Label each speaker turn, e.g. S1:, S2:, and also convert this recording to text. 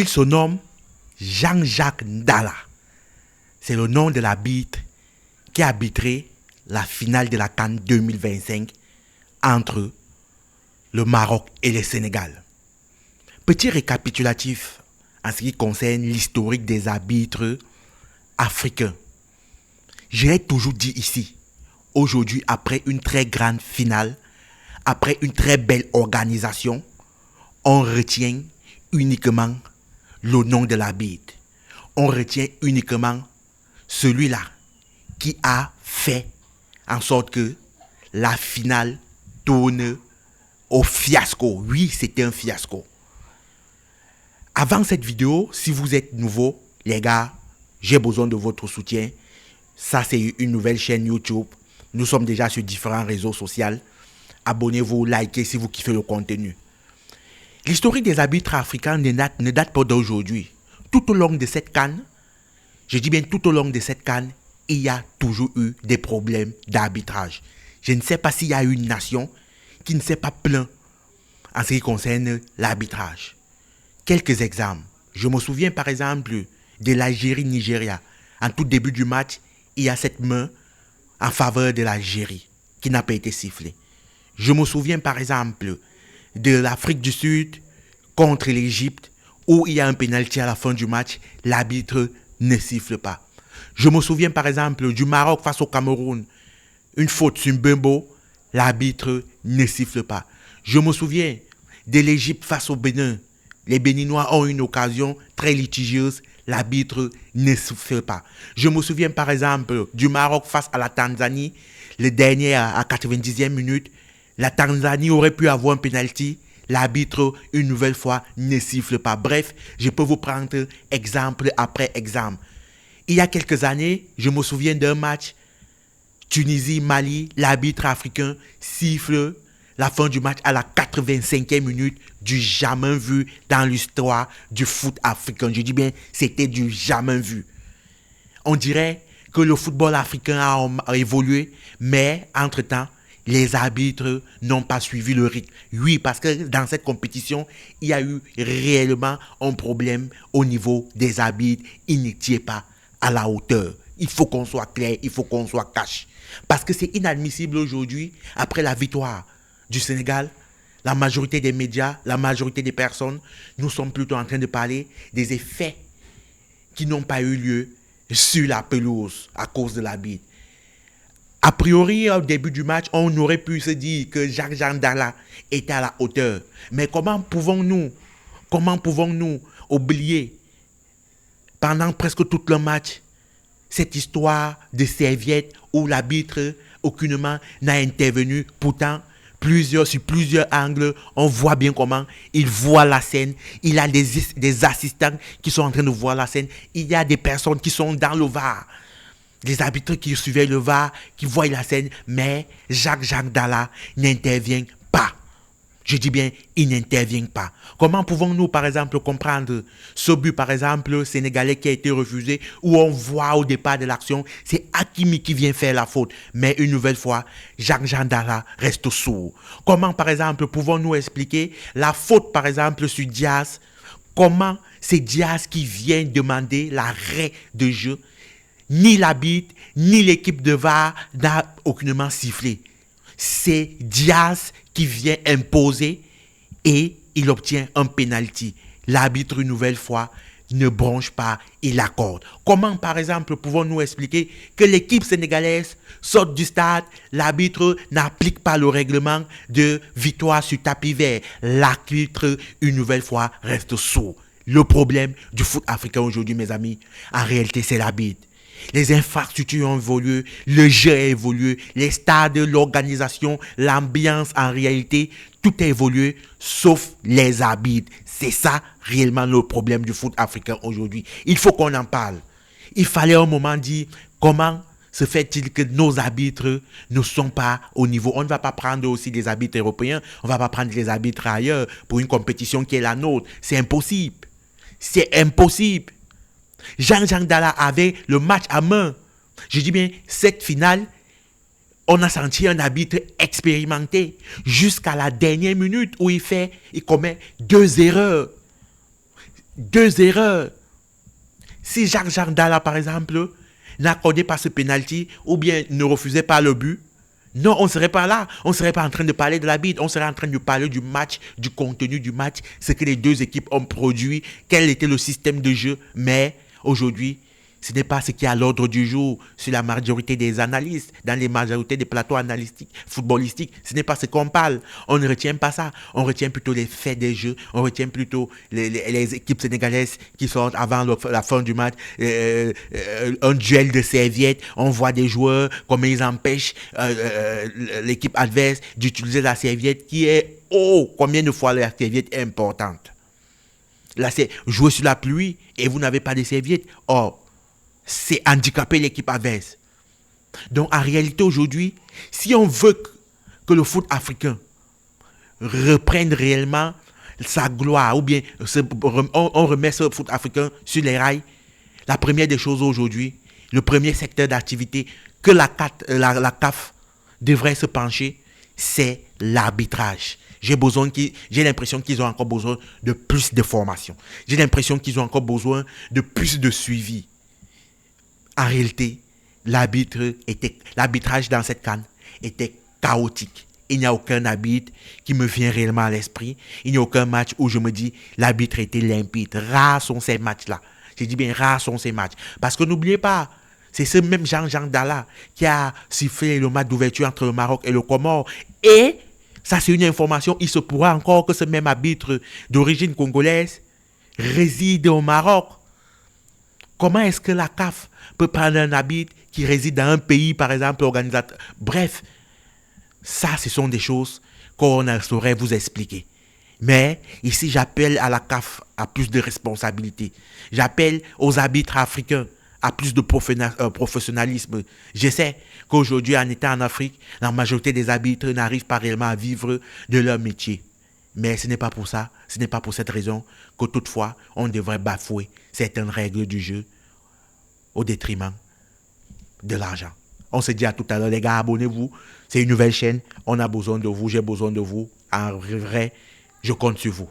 S1: Il se nomme Jean-Jacques Ndala. C'est le nom de l'arbitre qui a arbitré la finale de la CAN 2025 entre le Maroc et le Sénégal. Petit récapitulatif en ce qui concerne l'historique des arbitres africains. Je l'ai toujours dit ici, aujourd'hui, après une très grande finale, après une très belle organisation, on retient uniquement le nom de l'arbitre. On retient uniquement celui-là qui a fait en sorte que la finale tourne au fiasco. Oui, c'était un fiasco. Avant cette vidéo, si vous êtes nouveau, les gars, j'ai besoin de votre soutien. Ça, c'est une nouvelle chaîne YouTube. Nous sommes déjà sur différents réseaux sociaux. Abonnez-vous, likez si vous kiffez le contenu. L'historique des arbitres africains ne date pas d'aujourd'hui. Tout au long de cette CAN, je dis bien tout au long de cette CAN, il y a toujours eu des problèmes d'arbitrage. Je ne sais pas s'il y a une nation qui ne s'est pas plaint en ce qui concerne l'arbitrage. Quelques exemples. Je me souviens par exemple de l'Algérie-Nigeria. En tout début du match, il y a cette main en faveur de l'Algérie qui n'a pas été sifflée. Je me souviens par exemple de l'Afrique du Sud contre l'Égypte où il y a un pénalty à la fin du match, l'arbitre ne siffle pas. Je me souviens par exemple du Maroc face au Cameroun, une faute sur Mbembo, l'arbitre ne siffle pas. Je me souviens de l'Égypte face au Bénin. Les Béninois ont une occasion très litigieuse, l'arbitre ne siffle pas. Je me souviens par exemple du Maroc face à la Tanzanie, le dernier à 90e minute. La Tanzanie aurait pu avoir un penalty, l'arbitre une nouvelle fois ne siffle pas. Bref, je peux vous prendre exemple après exemple. Il y a quelques années, je me souviens d'un match Tunisie-Mali, l'arbitre africain siffle la fin du match à la 85e minute, du jamais vu dans l'histoire du foot africain. Je dis bien, c'était du jamais vu. On dirait que le football africain a évolué, mais entre-temps, les arbitres n'ont pas suivi le rythme. Oui, parce que dans cette compétition, il y a eu réellement un problème au niveau des arbitres. Ils n'étaient pas à la hauteur. Il faut qu'on soit clair, il faut qu'on soit cash. Parce que c'est inadmissible aujourd'hui, après la victoire du Sénégal, la majorité des médias, la majorité des personnes, nous sommes plutôt en train de parler des effets qui n'ont pas eu lieu sur la pelouse à cause de l'arbitre. A priori, au début du match, on aurait pu se dire que Jean-Jacques Ndala était à la hauteur. Mais comment pouvons-nous oublier pendant presque tout le match cette histoire de serviette où l'arbitre aucunement n'a intervenu. Pourtant, sur plusieurs angles, on voit bien comment il voit la scène. Il y a des assistants qui sont en train de voir la scène. Il y a des personnes qui sont dans le VAR. Des arbitres qui suivaient le VAR, qui voient la scène. Mais Jean-Jacques Ndala n'intervient pas. Je dis bien, il n'intervient pas. Comment pouvons-nous, par exemple, comprendre ce but, par exemple, sénégalais qui a été refusé, où on voit au départ de l'action, c'est Hakimi qui vient faire la faute. Mais une nouvelle fois, Jean-Jacques Ndala reste sourd. Comment, par exemple, pouvons-nous expliquer la faute, par exemple, sur Diaz? Comment c'est Diaz qui vient demander l'arrêt de jeu? Ni l'arbitre, ni l'équipe de VAR n'a aucunement sifflé. C'est Diaz qui vient imposer et il obtient un penalty. L'arbitre, une nouvelle fois, ne bronche pas, il accorde. Comment, par exemple, pouvons-nous expliquer que l'équipe sénégalaise saute du stade, l'arbitre n'applique pas le règlement de victoire sur tapis vert. L'arbitre, une nouvelle fois, reste sourd. Le problème du foot africain aujourd'hui, mes amis, en réalité, c'est l'arbitre. Les infrastructures ont évolué, le jeu a évolué, les stades, l'organisation, l'ambiance en réalité, tout a évolué sauf les arbitres. C'est ça réellement le problème du foot africain aujourd'hui. Il faut qu'on en parle. Il fallait un moment dire comment se fait-il que nos arbitres ne sont pas au niveau. On ne va pas prendre aussi des arbitres européens, on ne va pas prendre des arbitres ailleurs pour une compétition qui est la nôtre. C'est impossible. C'est impossible. Jean-Jacques Ndala avait le match à main. Je dis bien, cette finale, on a senti un arbitre expérimenté jusqu'à la dernière minute où il commet 2 erreurs. 2 erreurs. Si Jacques Dalla, par exemple, n'accordait pas ce penalty ou bien ne refusait pas le but, non, on ne serait pas là. On ne serait pas en train de parler de l'arbitre. On serait en train de parler du match, du contenu du match, ce que les deux équipes ont produit, quel était le système de jeu. Mais aujourd'hui, ce n'est pas ce qui est à l'ordre du jour sur la majorité des analystes, dans les majorités des plateaux analytiques, footballistiques. Ce n'est pas ce qu'on parle. On ne retient pas ça. On retient plutôt les faits des jeux. On retient plutôt les équipes sénégalaises qui sortent avant la fin du match. Un duel de serviettes. On voit des joueurs, comment ils empêchent l'équipe adverse d'utiliser la serviette qui est, combien de fois la serviette est importante. Là, c'est jouer sur la pluie et vous n'avez pas de serviette. C'est handicaper l'équipe adverse. Donc, en réalité, aujourd'hui, si on veut que le foot africain reprenne réellement sa gloire, ou bien on remet ce foot africain sur les rails, la première des choses aujourd'hui, le premier secteur d'activité que la CAF devrait se pencher, c'est l'arbitrage. J'ai l'impression qu'ils ont encore besoin de plus de formation. J'ai l'impression qu'ils ont encore besoin de plus de suivi. En réalité, l'arbitrage dans cette CAN était chaotique. Il n'y a aucun arbitre qui me vient réellement à l'esprit. Il n'y a aucun match où je me dis l'arbitre était limpide. Rares sont ces matchs-là. Je dis bien rares sont ces matchs. Parce que n'oubliez pas, c'est ce même Jean Dalla qui a sifflé le match d'ouverture entre le Maroc et le Comore. Et ça, c'est une information. Il se pourra encore que ce même arbitre d'origine congolaise réside au Maroc. Comment est-ce que la CAF peut prendre un arbitre qui réside dans un pays, par exemple, organisateur? Bref, ça, ce sont des choses qu'on ne saurait vous expliquer. Mais ici, j'appelle à la CAF à plus de responsabilité. J'appelle aux arbitres africains à plus de professionnalisme. Je sais qu'aujourd'hui, en étant en Afrique, la majorité des arbitres n'arrivent pas réellement à vivre de leur métier. Mais ce n'est pas pour ça, ce n'est pas pour cette raison que toutefois, on devrait bafouer certaines règles du jeu au détriment de l'argent. On se dit à tout à l'heure, les gars, abonnez-vous. C'est une nouvelle chaîne. On a besoin de vous, j'ai besoin de vous. En vrai, je compte sur vous.